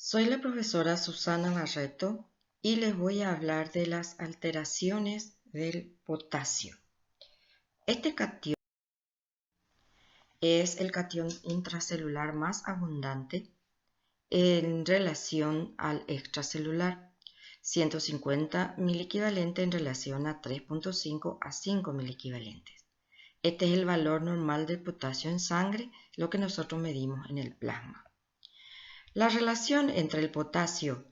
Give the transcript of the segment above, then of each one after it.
Soy la profesora Susana Barreto y les voy a hablar de las alteraciones del potasio. Este catión es el catión intracelular más abundante en relación al extracelular, 150 miliequivalentes en relación a 3.5 a 5 miliequivalentes. Este es el valor normal del potasio en sangre, lo que nosotros medimos en el plasma. La relación entre el potasio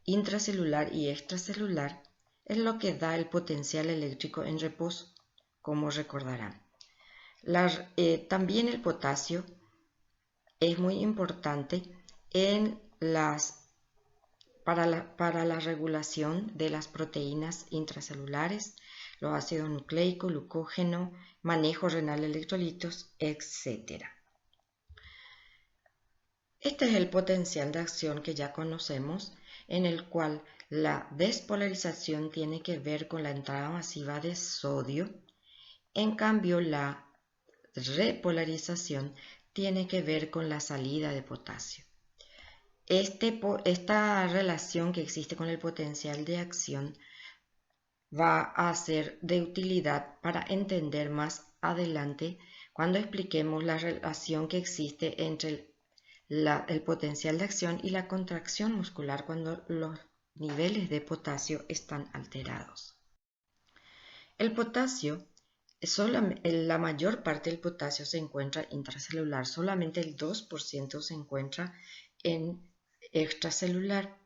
intracelular y extracelular es lo que da el potencial eléctrico en reposo, como recordarán. También el potasio es muy importante para la regulación de las proteínas intracelulares, los ácidos nucleicos, glucógeno, manejo renal de electrolitos, etc. Este es el potencial de acción que ya conocemos, en el cual la despolarización tiene que ver con la entrada masiva de sodio, en cambio la repolarización tiene que ver con la salida de potasio. Esta relación que existe con el potencial de acción va a ser de utilidad para entender más adelante cuando expliquemos la relación que existe entre el potencial de acción y la contracción muscular cuando los niveles de potasio están alterados. El potasio, la mayor parte del potasio se encuentra intracelular, solamente el 2% se encuentra en extracelular.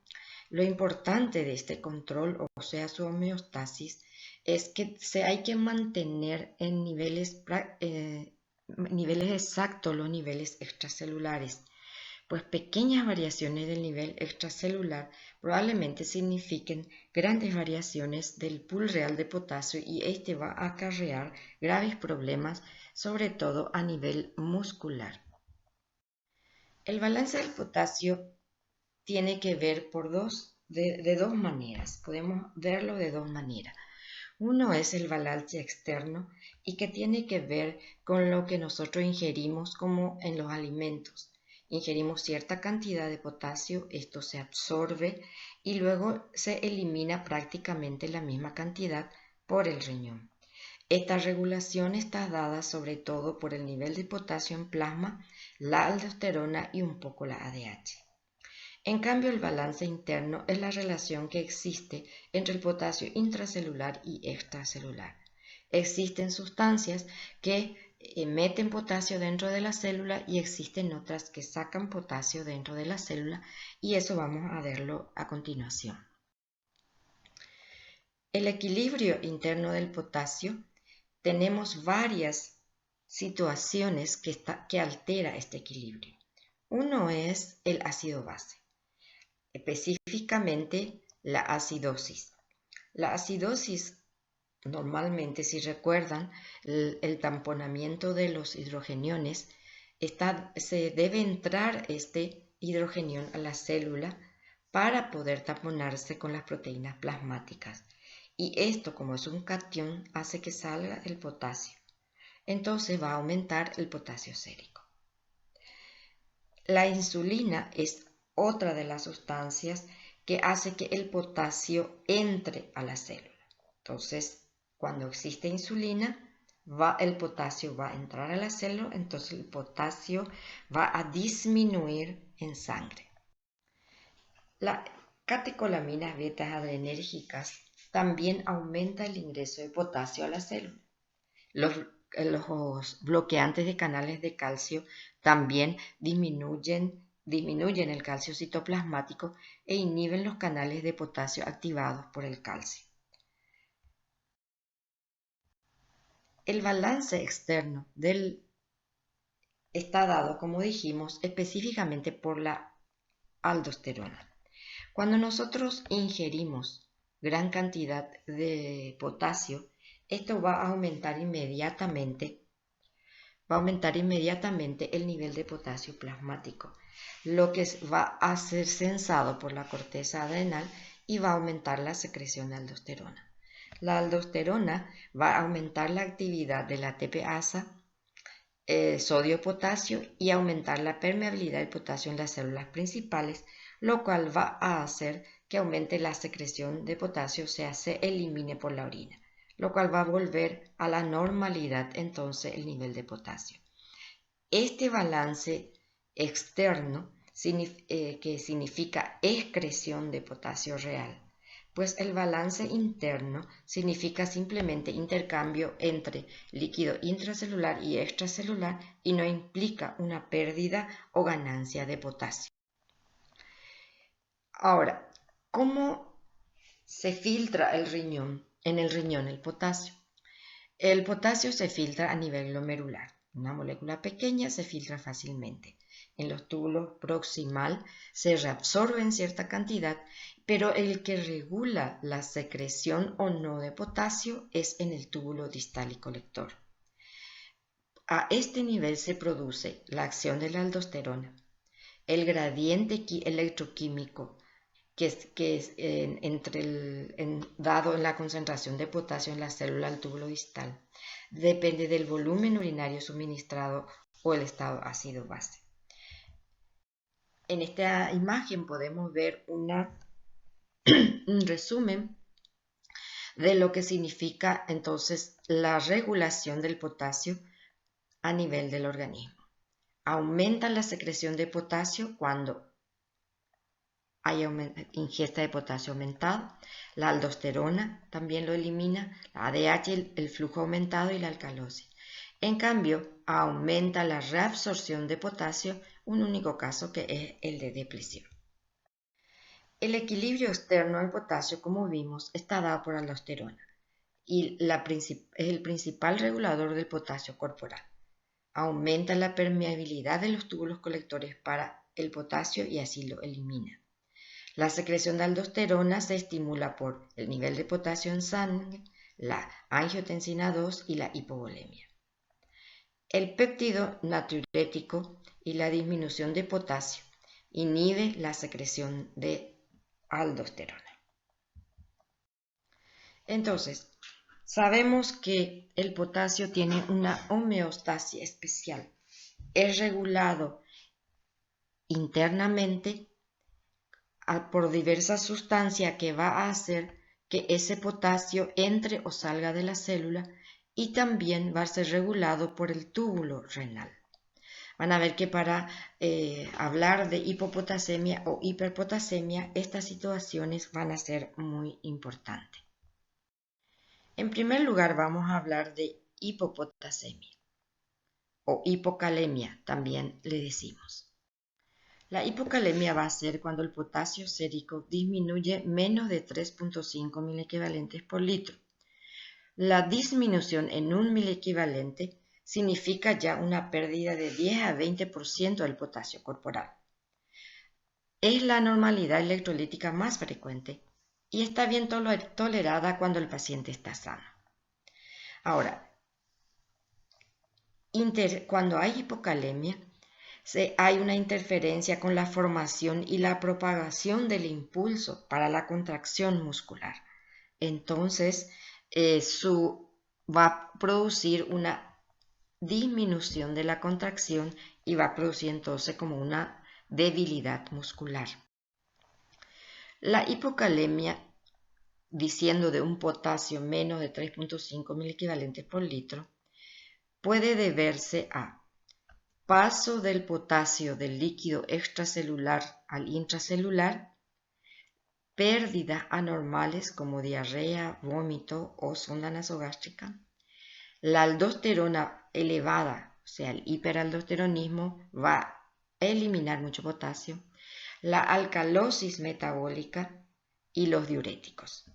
Lo importante de este control, o sea, su homeostasis, es que hay que mantener en niveles exactos los niveles extracelulares, pues pequeñas variaciones del nivel extracelular probablemente signifiquen grandes variaciones del pool real de potasio y este va a acarrear graves problemas, sobre todo a nivel muscular. El balance del potasio tiene que ver de dos maneras, podemos verlo de dos maneras. Uno es el balance externo y que tiene que ver con lo que nosotros ingerimos como en los alimentos. Ingerimos cierta cantidad de potasio, esto se absorbe y luego se elimina prácticamente la misma cantidad por el riñón. Esta regulación está dada sobre todo por el nivel de potasio en plasma, la aldosterona y un poco la ADH. En cambio, el balance interno es la relación que existe entre el potasio intracelular y extracelular. Existen sustancias que meten potasio dentro de la célula y existen otras que sacan potasio dentro de la célula, y eso vamos a verlo a continuación. El equilibrio interno del potasio, tenemos varias situaciones que altera este equilibrio. Uno es el ácido base, específicamente la acidosis. La acidosis, normalmente, si recuerdan, el tamponamiento de los hidrogeniones, se debe entrar este hidrogenión a la célula para poder tamponarse con las proteínas plasmáticas. Y esto, como es un catión, hace que salga el potasio. Entonces va a aumentar el potasio sérico. La insulina es otra de las sustancias que hace que el potasio entre a la célula. Entonces, cuando existe insulina, el potasio va a entrar a la célula, entonces el potasio va a disminuir en sangre. Las catecolaminas betas adrenérgicas también aumenta el ingreso de potasio a la célula. Los bloqueantes de canales de calcio también disminuyen el calcio citoplasmático e inhiben los canales de potasio activados por el calcio. El balance externo está dado, como dijimos, específicamente por la aldosterona. Cuando nosotros ingerimos gran cantidad de potasio, esto va a aumentar inmediatamente el nivel de potasio plasmático, lo que va a ser sensado por la corteza adrenal y va a aumentar la secreción de aldosterona. La aldosterona va a aumentar la actividad de la ATPasa sodio-potasio y aumentar la permeabilidad del potasio en las células principales, lo cual va a hacer que aumente la secreción de potasio, o sea, se elimine por la orina, lo cual va a volver a la normalidad entonces el nivel de potasio. Este balance externo que significa excreción de potasio real, pues el balance interno significa simplemente intercambio entre líquido intracelular y extracelular y no implica una pérdida o ganancia de potasio. Ahora, ¿cómo se filtra el riñón? En el riñón el potasio. El potasio se filtra a nivel glomerular. Una molécula pequeña se filtra fácilmente. En los túbulos proximal se reabsorbe en cierta cantidad, pero el que regula la secreción o no de potasio es en el túbulo distal y colector. A este nivel se produce la acción de la aldosterona, el gradiente electroquímico que es dado en la concentración de potasio en la célula del túbulo distal, depende del volumen urinario suministrado o el estado ácido-base. En esta imagen podemos ver un resumen de lo que significa entonces la regulación del potasio a nivel del organismo. Aumenta la secreción de potasio cuando hay ingesta de potasio aumentado, la aldosterona también lo elimina, la ADH, el flujo aumentado y la alcalosis. En cambio, aumenta la reabsorción de potasio, un único caso que es el de depresión. El equilibrio externo al potasio, como vimos, está dado por aldosterona y es el principal regulador del potasio corporal. Aumenta la permeabilidad de los túbulos colectores para el potasio y así lo elimina. La secreción de aldosterona se estimula por el nivel de potasio en sangre, la angiotensina 2 y la hipovolemia. El péptido natriurético y la disminución de potasio inhibe la secreción de aldosterona. Entonces, sabemos que el potasio tiene una homeostasis especial. Es regulado internamente por diversas sustancias que va a hacer que ese potasio entre o salga de la célula y también va a ser regulado por el túbulo renal. Van a ver que para hablar de hipopotasemia o hiperpotasemia, estas situaciones van a ser muy importantes. En primer lugar, vamos a hablar de hipopotasemia o hipocalemia, también le decimos. La hipocalemia va a ser cuando el potasio sérico disminuye menos de 3.5 miliequivalentes por litro. La disminución en un miliequivalente significa ya una pérdida de 10 a 20% del potasio corporal. Es la anormalidad electrolítica más frecuente y está bien tolerada cuando el paciente está sano. Ahora, cuando hay hipocalemia, hay una interferencia con la formación y la propagación del impulso para la contracción muscular. Entonces, va a producir una disminución de la contracción y va a producir entonces como una debilidad muscular. La hipocalemia, diciendo de un potasio menos de 3.5 miliequivalentes por litro, puede deberse a paso del potasio del líquido extracelular al intracelular, pérdidas anormales como diarrea, vómito o sonda nasogástrica, la aldosterona elevada, o sea, el hiperaldosteronismo va a eliminar mucho potasio, la alcalosis metabólica y los diuréticos.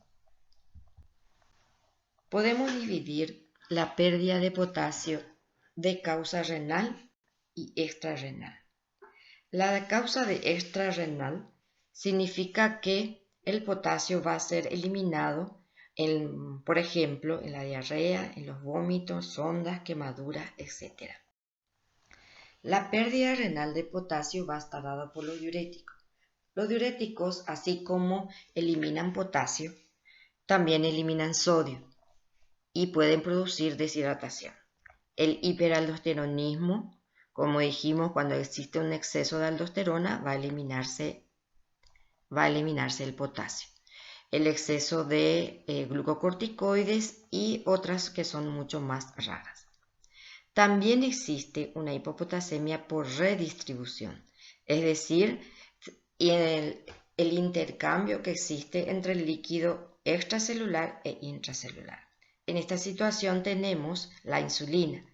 Podemos dividir la pérdida de potasio de causa renal y extrarrenal. La causa de extrarrenal significa que el potasio va a ser eliminado, por ejemplo, en la diarrea, en los vómitos, sondas, quemaduras, etc. La pérdida renal de potasio va a estar dada por los diuréticos. Los diuréticos, así como eliminan potasio, también eliminan sodio y pueden producir deshidratación. El hiperaldosteronismo, como dijimos, cuando existe un exceso de aldosterona, va a eliminarse el potasio. El exceso de glucocorticoides y otras que son mucho más raras. También existe una hipopotasemia por redistribución, es decir, el intercambio que existe entre el líquido extracelular e intracelular. En esta situación tenemos la insulina.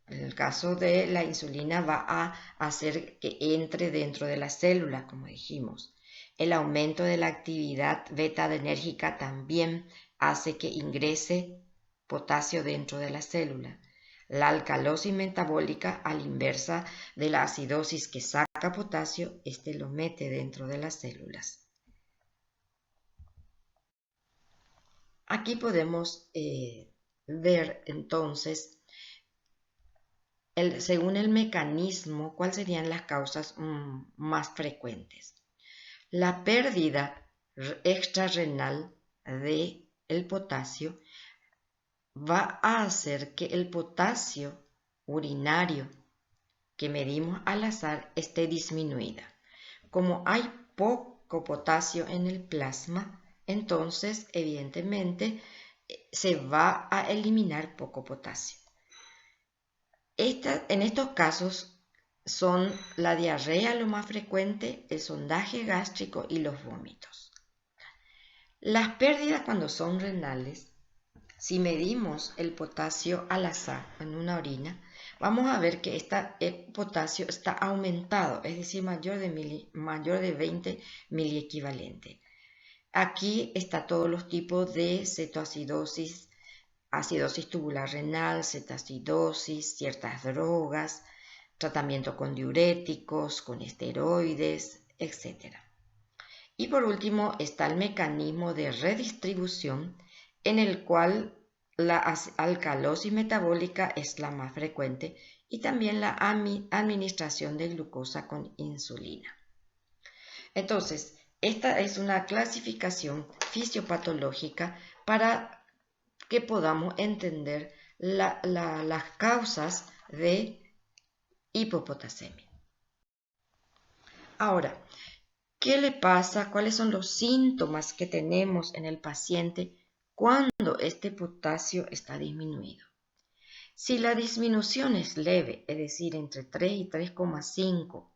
En el caso de la insulina va a hacer que entre dentro de la célula, como dijimos. El aumento de la actividad beta-adrenérgica también hace que ingrese potasio dentro de la célula. La alcalosis metabólica, a la inversa de la acidosis que saca potasio, lo mete dentro de las células. Aquí podemos ver entonces, según el mecanismo, cuáles serían las causas más frecuentes. La pérdida extrarrenal del potasio va a hacer que el potasio urinario que medimos al azar esté disminuida. Como hay poco potasio en el plasma, entonces evidentemente se va a eliminar poco potasio. En estos casos son la diarrea lo más frecuente, el sondaje gástrico y los vómitos. Las pérdidas cuando son renales, si medimos el potasio al azar en una orina, vamos a ver que el potasio está aumentado, es decir, mayor de 20 miliequivalente. Aquí está todos los tipos de cetoacidosis, acidosis tubular renal, cetoacidosis, ciertas drogas, tratamiento con diuréticos, con esteroides, etc. Y por último está el mecanismo de redistribución, en el cual la alcalosis metabólica es la más frecuente y también la administración de glucosa con insulina. Entonces, esta es una clasificación fisiopatológica para que podamos entender las causas de hipopotasemia. Ahora, ¿qué le pasa? ¿Cuáles son los síntomas que tenemos en el paciente cuando este potasio está disminuido? Si la disminución es leve, es decir, entre 3 y 3,5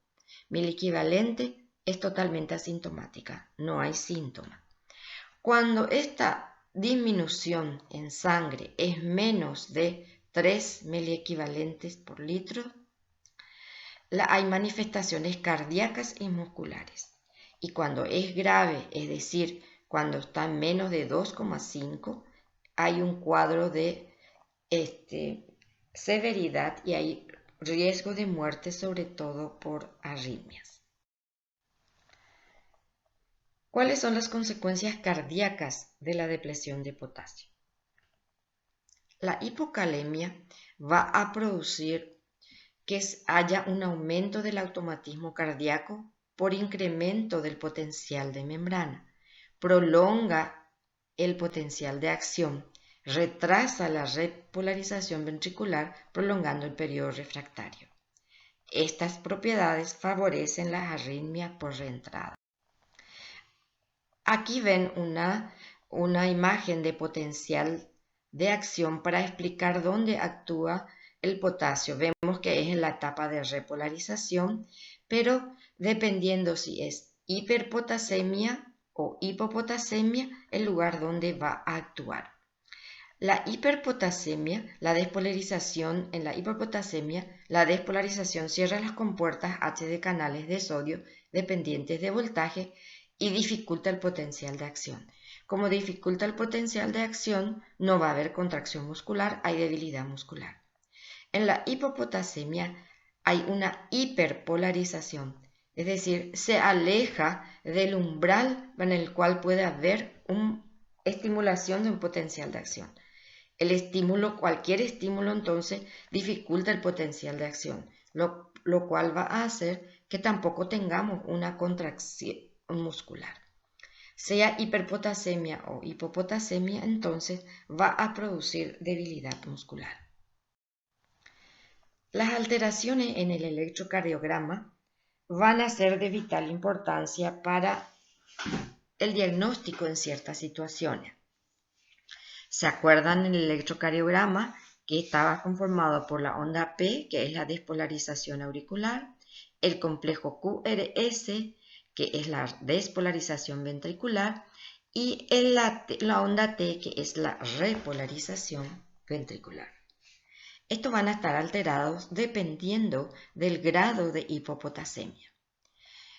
miliequivalente, es totalmente asintomática, no hay síntoma. Cuando esta disminución en sangre es menos de 3 miliequivalentes por litro, hay manifestaciones cardíacas y musculares. Y cuando es grave, es decir, cuando está en menos de 2,5, hay un cuadro de severidad y hay riesgo de muerte, sobre todo por arritmias. ¿Cuáles son las consecuencias cardíacas de la depleción de potasio? La hipocalemia va a producir que haya un aumento del automatismo cardíaco por incremento del potencial de membrana, prolonga el potencial de acción, retrasa la repolarización ventricular, prolongando el periodo refractario. Estas propiedades favorecen las arritmias por reentrada. Aquí ven una imagen de potencial de acción para explicar dónde actúa el potasio. Vemos que es en la etapa de repolarización, pero dependiendo si es hiperpotasemia o hipopotasemia, el lugar donde va a actuar. La hiperpotasemia, la despolarización en la hiperpotasemia, la despolarización cierra las compuertas H de canales de sodio dependientes de voltaje y dificulta el potencial de acción. Como dificulta el potencial de acción, no va a haber contracción muscular, hay debilidad muscular. En la hipopotasemia hay una hiperpolarización, es decir, se aleja del umbral en el cual puede haber una estimulación de un potencial de acción. Cualquier estímulo entonces dificulta el potencial de acción, lo cual va a hacer que tampoco tengamos una contracción muscular. Sea hiperpotasemia o hipopotasemia, entonces va a producir debilidad muscular. Las alteraciones en el electrocardiograma van a ser de vital importancia para el diagnóstico en ciertas situaciones. ¿Se acuerdan en el electrocardiograma que estaba conformado por la onda P, que es la despolarización auricular, el complejo QRS, que es la despolarización ventricular, y la onda T, que es la repolarización ventricular? Estos van a estar alterados dependiendo del grado de hipopotasemia.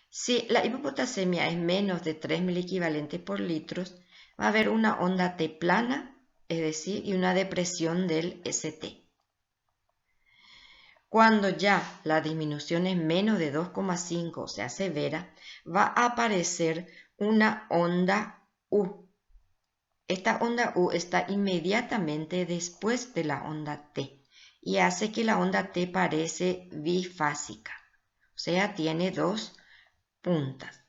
Si la hipopotasemia es menos de 3 miliequivalentes por litros, va a haber una onda T plana, es decir, y una depresión del ST. Cuando ya la disminución es menos de 2,5, o sea, severa, va a aparecer una onda U. Esta onda U está inmediatamente después de la onda T y hace que la onda T parece bifásica, o sea, tiene dos puntas.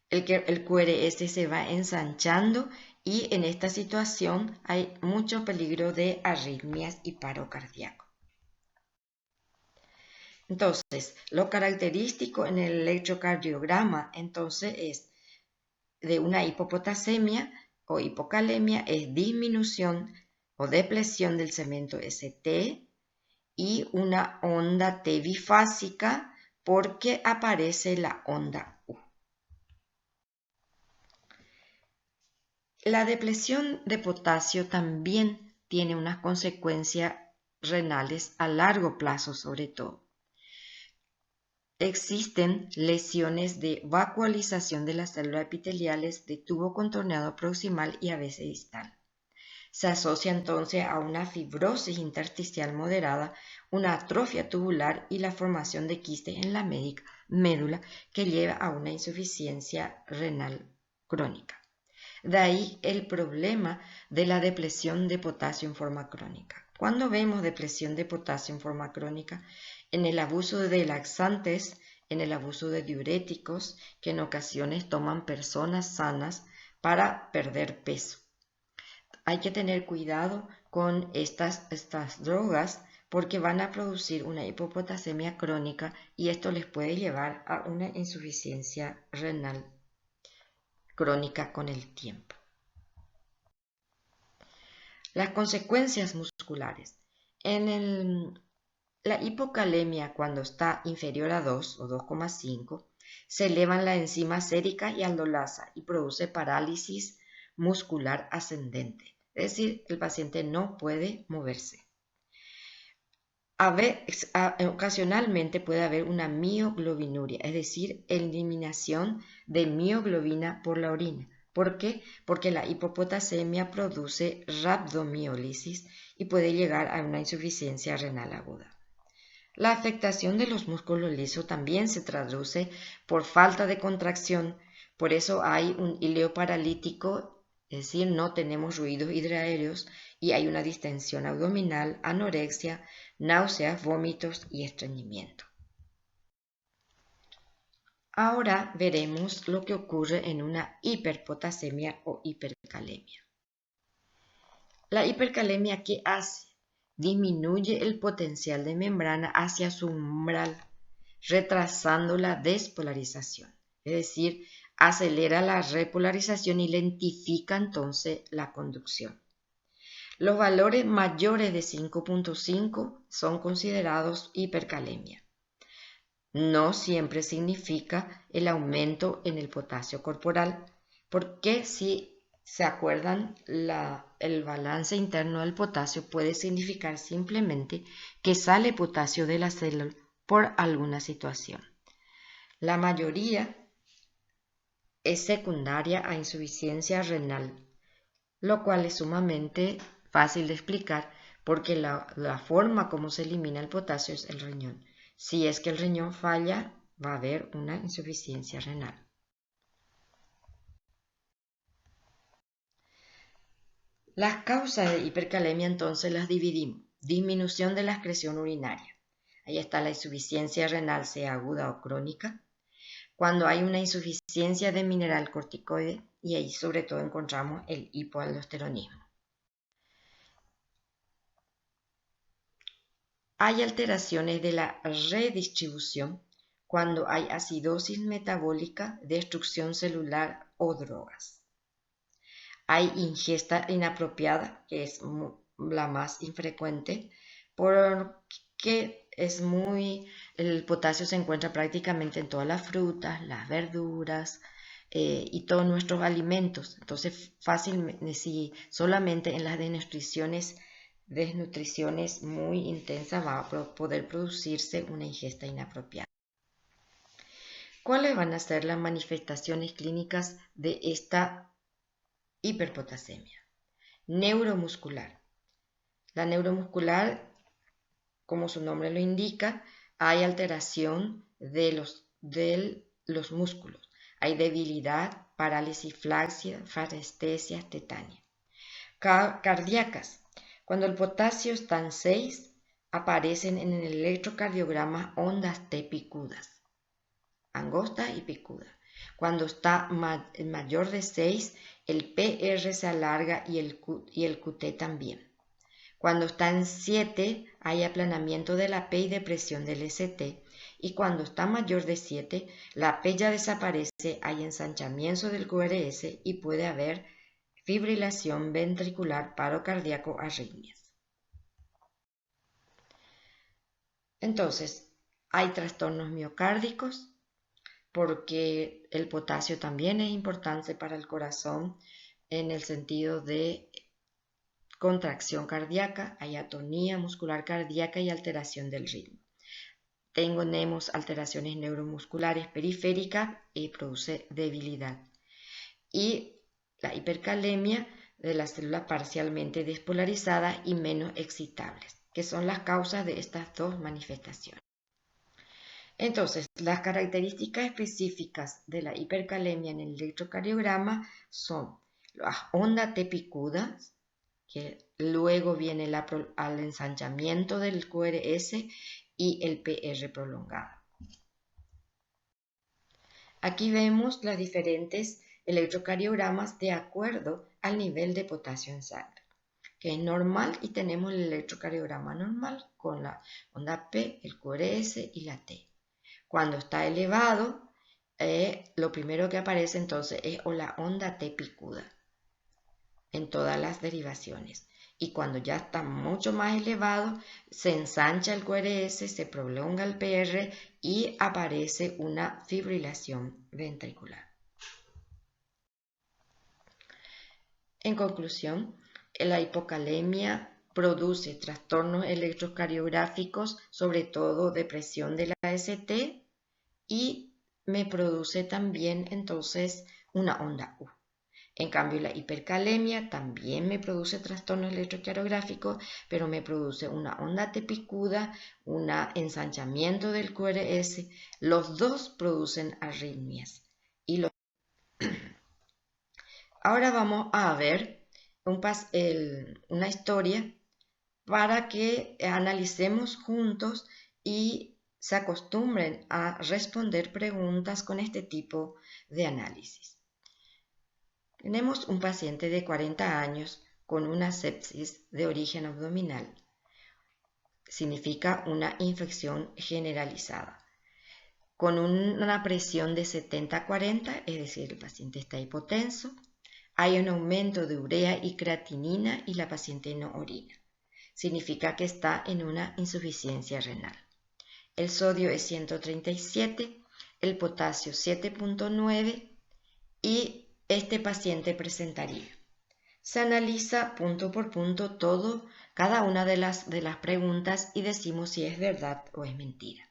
El QRS se va ensanchando y en esta situación hay mucho peligro de arritmias y paro cardíaco. Entonces, lo característico en el electrocardiograma entonces es de una hipopotasemia o hipocalemia es disminución o depresión del segmento ST y una onda T bifásica porque aparece la onda U. La depresión de potasio también tiene unas consecuencias renales a largo plazo sobre todo. Existen lesiones de vacuolización de las células epiteliales de tubo contorneado proximal y a veces distal. Se asocia entonces a una fibrosis intersticial moderada, una atrofia tubular y la formación de quistes en la médula que lleva a una insuficiencia renal crónica. De ahí el problema de la depresión de potasio en forma crónica. Cuando vemos depresión de potasio en forma crónica, en el abuso de laxantes, en el abuso de diuréticos, que en ocasiones toman personas sanas para perder peso. Hay que tener cuidado con estas drogas porque van a producir una hipopotasemia crónica y esto les puede llevar a una insuficiencia renal crónica con el tiempo. Las consecuencias musculares. La hipocalemia, cuando está inferior a 2 o 2,5, se elevan la enzima sérica y aldolasa y produce parálisis muscular ascendente. Es decir, el paciente no puede moverse. Ocasionalmente puede haber una mioglobinuria, es decir, eliminación de mioglobina por la orina. ¿Por qué? Porque la hipopotasemia produce rhabdomiólisis y puede llegar a una insuficiencia renal aguda. La afectación de los músculos lisos también se traduce por falta de contracción, por eso hay un ileo paralítico, es decir, no tenemos ruidos hidroaéreos y hay una distensión abdominal, anorexia, náuseas, vómitos y estreñimiento. Ahora veremos lo que ocurre en una hiperpotasemia o hipercalemia. La hipercalemia, ¿qué hace? Disminuye el potencial de membrana hacia su umbral, retrasando la despolarización, es decir, acelera la repolarización y lentifica entonces la conducción. Los valores mayores de 5,5 son considerados hipercalemia. No siempre significa el aumento en el potasio corporal, porque si se acuerdan, el balance interno del potasio puede significar simplemente que sale potasio de la célula por alguna situación. La mayoría es secundaria a insuficiencia renal, lo cual es sumamente fácil de explicar porque la forma como se elimina el potasio es el riñón. Si es que el riñón falla, va a haber una insuficiencia renal. Las causas de hipercalemia entonces las dividimos. Disminución de la excreción urinaria. Ahí está la insuficiencia renal, sea aguda o crónica. Cuando hay una insuficiencia de mineral corticoide, y ahí sobre todo encontramos el hipoaldosteronismo. Hay alteraciones de la redistribución cuando hay acidosis metabólica, destrucción celular o drogas. Hay ingesta inapropiada, que es la más infrecuente, porque el potasio se encuentra prácticamente en todas las frutas, las verduras y todos nuestros alimentos. Entonces, fácilmente, si solamente en las desnutriciones muy intensas va a poder producirse una ingesta inapropiada. ¿Cuáles van a ser las manifestaciones clínicas de esta hiperpotasemia? Neuromuscular. La neuromuscular, como su nombre lo indica, hay alteración de los músculos. Hay debilidad, parálisis flácida, parestesia, tetania. Cardíacas. Cuando el potasio está en 6, aparecen en el electrocardiograma ondas T picudas, angostas y picudas. Cuando está mayor de 6, el PR se alarga y el QT también. Cuando está en 7, hay aplanamiento de la P y depresión del ST. Y cuando está mayor de 7, la P ya desaparece, hay ensanchamiento del QRS y puede haber fibrilación ventricular, paro cardíaco, arritmias. Entonces, hay trastornos miocárdicos, porque el potasio también es importante para el corazón en el sentido de contracción cardíaca, hay atonía muscular cardíaca y alteración del ritmo. Tenemos alteraciones neuromusculares periféricas y produce debilidad. Y la hipercalemia de las células parcialmente despolarizadas y menos excitables, que son las causas de estas dos manifestaciones. Entonces, las características específicas de la hipercalemia en el electrocardiograma son las ondas T picudas, que luego viene al ensanchamiento del QRS y el PR prolongado. Aquí vemos las diferentes electrocardiogramas de acuerdo al nivel de potasio en sangre, que es normal, y tenemos el electrocardiograma normal con la onda P, el QRS y la T. Cuando está elevado, lo primero que aparece entonces es la onda T picuda en todas las derivaciones. Y cuando ya está mucho más elevado, se ensancha el QRS, se prolonga el PR y aparece una fibrilación ventricular. En conclusión, la hipocalemia produce trastornos electrocardiográficos, sobre todo depresión de la ST, y me produce también entonces una onda U. En cambio, la hipercalemia también me produce trastornos electrocardiográficos, pero me produce una onda T picuda, un ensanchamiento del QRS. Los dos producen arritmias. Ahora vamos a ver una historia para que analicemos juntos y se acostumbren a responder preguntas con este tipo de análisis. Tenemos un paciente de 40 años con una sepsis de origen abdominal. Significa una infección generalizada. Con una presión de 70-40, es decir, el paciente está hipotenso. Hay un aumento de urea y creatinina y la paciente no orina. Significa que está en una insuficiencia renal. El sodio es 137, el potasio 7.9 y este paciente presentaría. Se analiza punto por punto cada una de las preguntas y decimos si es verdad o es mentira.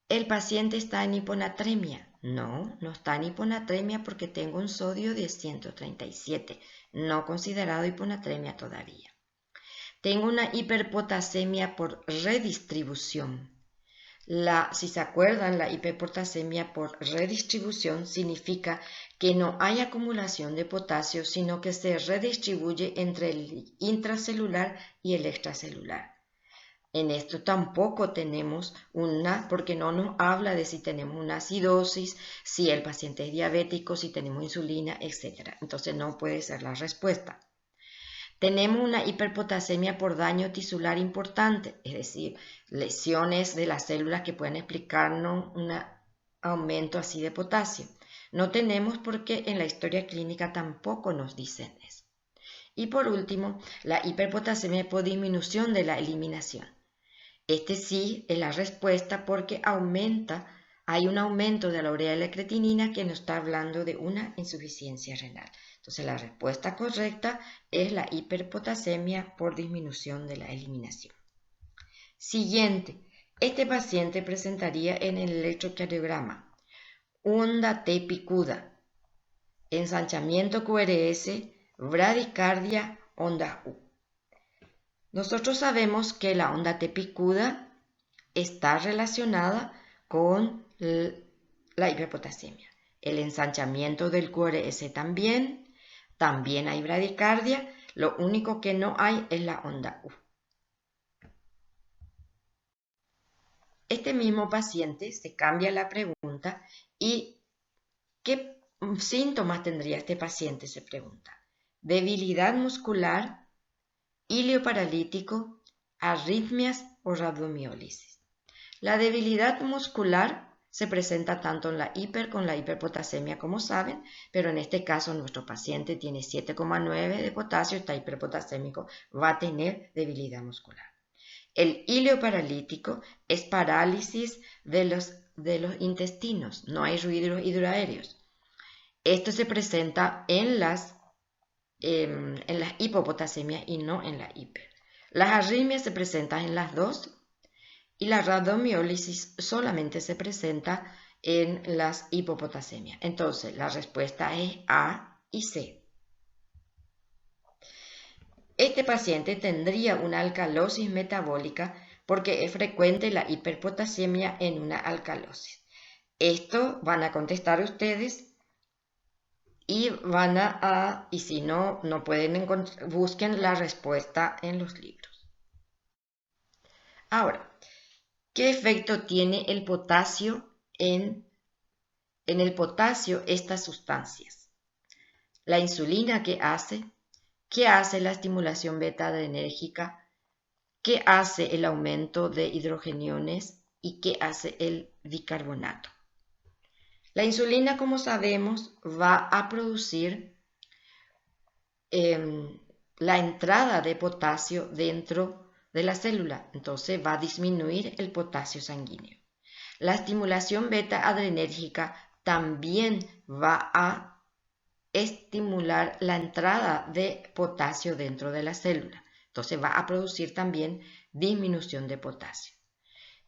¿El paciente está en hiponatremia? No, no está en hiponatremia porque tengo un sodio de 137, no considerado hiponatremia todavía. Tengo una hiperpotasemia por redistribución. Si se acuerdan, la hiperpotasemia por redistribución significa que no hay acumulación de potasio, sino que se redistribuye entre el intracelular y el extracelular. En esto tampoco tenemos porque no nos habla de si tenemos una acidosis, si el paciente es diabético, si tenemos insulina, etc. Entonces no puede ser la respuesta. tenemos una hiperpotasemia por daño tisular importante, es decir, lesiones de las células que pueden explicarnos un aumento así de potasio. No tenemos porque en la historia clínica tampoco nos dicen eso. Y por último, la hiperpotasemia por disminución de la eliminación. Este sí es la respuesta porque hay un aumento de la urea de la creatinina que nos está hablando de una insuficiencia renal. Entonces la respuesta correcta es la hiperpotasemia por disminución de la eliminación. Siguiente, este paciente presentaría en el electrocardiograma onda T picuda, ensanchamiento QRS, bradicardia, onda U. Nosotros sabemos que la onda T picuda está relacionada con la hiperpotasemia. El ensanchamiento del QRS también hay bradicardia, lo único que no hay es la onda U. Este mismo paciente se cambia la pregunta y ¿qué síntomas tendría este paciente? Se pregunta. Debilidad muscular, hilio paralítico, arritmias o rabdomiólisis. La debilidad muscular se presenta tanto en la con la hiperpotasemia, como saben, pero en este caso nuestro paciente tiene 7,9 de potasio, está hiperpotasémico, va a tener debilidad muscular. El hilio paralítico es parálisis de los intestinos, no hay ruidos hidroaéreos. Esto se presenta en las hipopotasemias y no en la hiper. Las arritmias se presentan en las dos y la rabdomiólisis solamente se presenta en las hipopotasemias. Entonces, la respuesta es A y C. Este paciente tendría una alcalosis metabólica porque es frecuente la hiperpotasemia en una alcalosis. Esto van a contestar ustedes y y si no pueden busquen la respuesta en los libros. Ahora, ¿qué efecto tiene el potasio en el potasio estas sustancias? La insulina, ¿qué hace? ¿Qué hace la estimulación beta adrenérgica? ¿Qué hace el aumento de hidrogeniones? ¿Y qué hace el bicarbonato? La insulina, como sabemos, va a producir la entrada de potasio dentro de la célula, entonces va a disminuir el potasio sanguíneo. La estimulación beta adrenérgica también va a estimular la entrada de potasio dentro de la célula, entonces va a producir también disminución de potasio.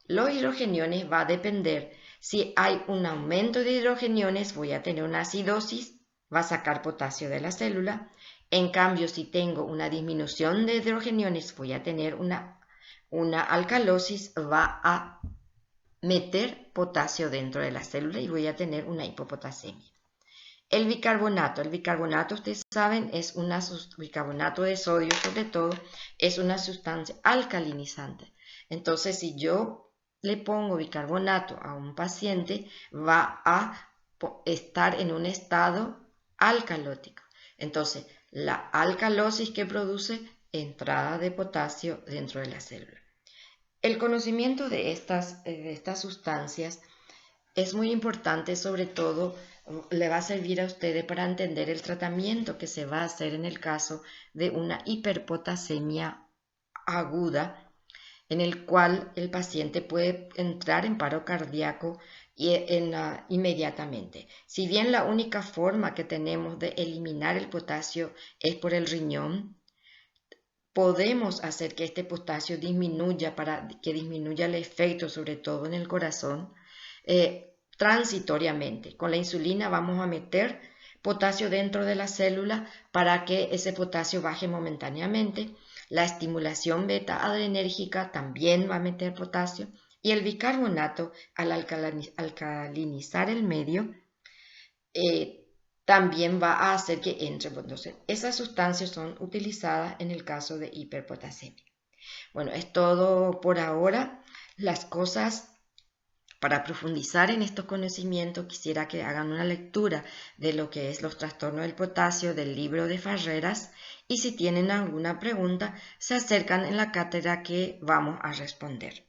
Los hidrogeniones va a depender. Si hay un aumento de hidrogeniones, voy a tener una acidosis, va a sacar potasio de la célula. En cambio, si tengo una disminución de hidrogeniones, voy a tener una alcalosis, va a meter potasio dentro de la célula y voy a tener una hipopotasemia. El bicarbonato, ustedes saben, es bicarbonato de sodio sobre todo, es una sustancia alcalinizante. Entonces, si yo le pongo bicarbonato a un paciente, va a estar en un estado alcalótico. Entonces, la alcalosis que produce entrada de potasio dentro de la célula. El conocimiento de estas sustancias es muy importante, sobre todo le va a servir a ustedes para entender el tratamiento que se va a hacer en el caso de una hiperpotasemia aguda, en el cual el paciente puede entrar en paro cardíaco inmediatamente. Si bien la única forma que tenemos de eliminar el potasio es por el riñón, podemos hacer que este potasio disminuya para que disminuya el efecto, sobre todo en el corazón, transitoriamente. Con la insulina vamos a meter potasio dentro de la célula para que ese potasio baje momentáneamente. La estimulación beta adrenérgica también va a meter potasio y el bicarbonato, al alcalinizar el medio, también va a hacer que entre. Entonces, esas sustancias son utilizadas en el caso de hiperpotasemia. Bueno, es todo por ahora. Las cosas Para profundizar en estos conocimientos, quisiera que hagan una lectura de lo que es los trastornos del potasio del libro de Farreras, y si tienen alguna pregunta, se acercan en la cátedra que vamos a responder.